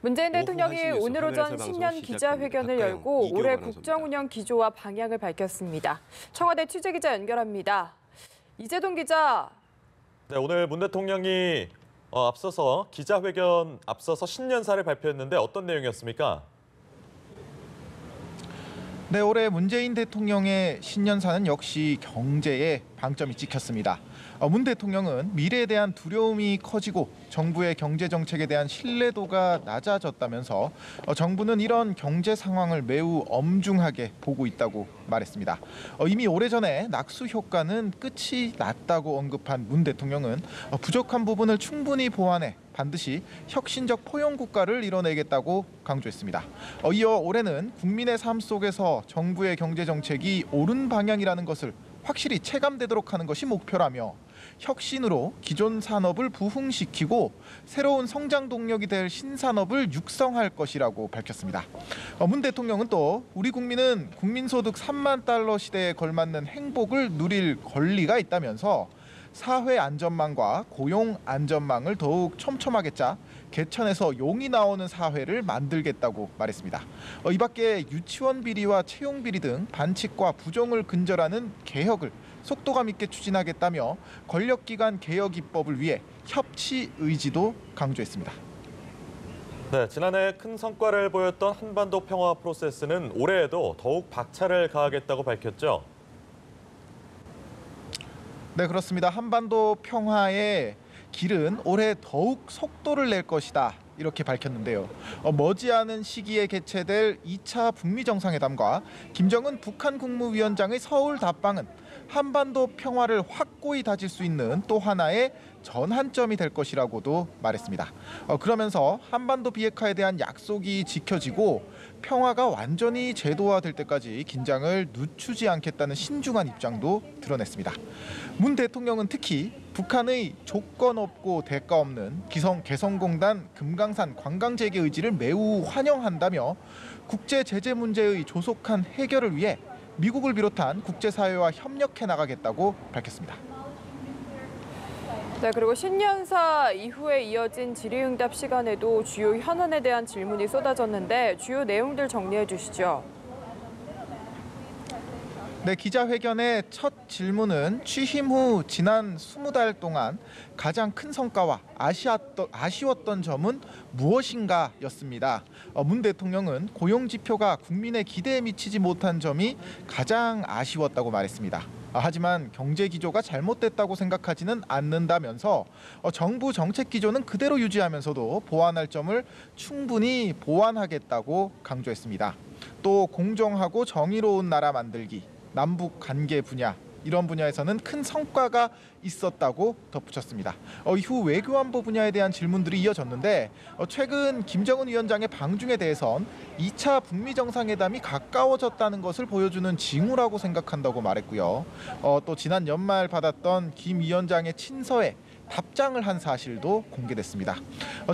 문재인 대통령이 1시 뉴스 오늘 오전 하늘에서 신년 방송 기자회견을 시작합니다. 열고 이기호 올해 아나운서입니다. 국정운영 기조와 방향을 밝혔습니다. 청와대 취재기자 연결합니다. 이재동 기자. 네, 오늘 문 대통령이 앞서서 기자회견 앞서서 신년사를 발표했는데 어떤 내용이었습니까? 네, 올해 문재인 대통령의 신년사는 역시 경제에 방점이 찍혔습니다. 문 대통령은 미래에 대한 두려움이 커지고 정부의 경제 정책에 대한 신뢰도가 낮아졌다면서 정부는 이런 경제 상황을 매우 엄중하게 보고 있다고 말했습니다. 이미 오래전에 낙수 효과는 끝이 났다고 언급한 문 대통령은 부족한 부분을 충분히 보완해 반드시 혁신적 포용 국가를 이뤄내겠다고 강조했습니다. 이어 올해는 국민의 삶 속에서 정부의 경제 정책이 옳은 방향이라는 것을 확실히 체감되도록 하는 것이 목표라며 혁신으로 기존 산업을 부흥시키고 새로운 성장 동력이 될 신산업을 육성할 것이라고 밝혔습니다. 문 대통령은 또 우리 국민은 국민소득 3만 달러 시대에 걸맞는 행복을 누릴 권리가 있다면서 사회 안전망과 고용 안전망을 더욱 촘촘하게 짜 개천에서 용이 나오는 사회를 만들겠다고 말했습니다. 이 밖에 유치원 비리와 채용 비리 등 반칙과 부정을 근절하는 개혁을 속도감 있게 추진하겠다며 권력기관 개혁 입법을 위해 협치 의지도 강조했습니다. 네, 지난해 큰 성과를 보였던 한반도 평화 프로세스는 올해에도 더욱 박차를 가하겠다고 밝혔죠. 네, 그렇습니다. 한반도 평화의 길은 올해 더욱 속도를 낼 것이다. 이렇게 밝혔는데요. 머지않은 시기에 개최될 2차 북미 정상회담과 김정은 북한 국무위원장의 서울 답방은 한반도 평화를 확고히 다질 수 있는 또 하나의 전환점이 될 것이라고도 말했습니다. 그러면서 한반도 비핵화에 대한 약속이 지켜지고 평화가 완전히 제도화될 때까지 긴장을 늦추지 않겠다는 신중한 입장도 드러냈습니다. 문 대통령은 특히 북한의 조건 없고 대가 없는 개성공단 금강산 관광 재개 의지를 매우 환영한다며 국제 제재 문제의 조속한 해결을 위해 미국을 비롯한 국제사회와 협력해 나가겠다고 밝혔습니다. 네, 그리고 신년사 이후에 이어진 질의응답 시간에도 주요 현안에 대한 질문이 쏟아졌는데 주요 내용들 정리해 주시죠. 네, 기자회견의 첫 질문은 취임 후 지난 20달 동안 가장 큰 성과와 아쉬웠던 점은 무엇인가였습니다. 문 대통령은 고용 지표가 국민의 기대에 미치지 못한 점이 가장 아쉬웠다고 말했습니다. 하지만 경제 기조가 잘못됐다고 생각하지는 않는다면서 정부 정책 기조는 그대로 유지하면서도 보완할 점을 충분히 보완하겠다고 강조했습니다. 또 공정하고 정의로운 나라 만들기, 남북 관계 분야 이런 분야에서는 큰 성과가 있었다고 덧붙였습니다. 이후 외교안보 분야에 대한 질문들이 이어졌는데 최근 김정은 위원장의 방중에 대해선 2차 북미 정상회담이 가까워졌다는 것을 보여주는 징후라고 생각한다고 말했고요. 또 지난 연말 받았던 김 위원장의 친서에 답장을 한 사실도 공개됐습니다.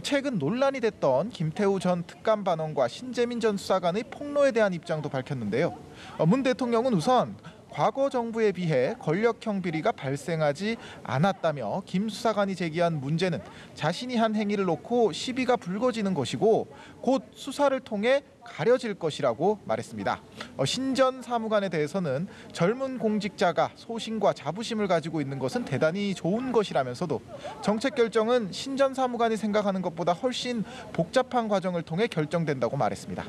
최근 논란이 됐던 김태우 전 특감 반원과 신재민 전 수사관의 폭로에 대한 입장도 밝혔는데요. 문 대통령은 우선 과거 정부에 비해 권력형 비리가 발생하지 않았다며 김 수사관이 제기한 문제는 자신이 한 행위를 놓고 시비가 불거지는 것이고 곧 수사를 통해 가려질 것이라고 말했습니다. 신 전 사무관에 대해서는 젊은 공직자가 소신과 자부심을 가지고 있는 것은 대단히 좋은 것이라면서도 정책 결정은 신 전 사무관이 생각하는 것보다 훨씬 복잡한 과정을 통해 결정된다고 말했습니다.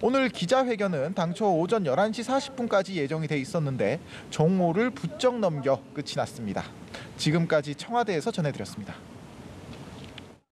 오늘 기자회견은 당초 오전 11시 40분까지 예정이 돼 있었는데 종호를 부쩍 넘겨 끝이 났습니다. 지금까지 청와대에서 전해드렸습니다.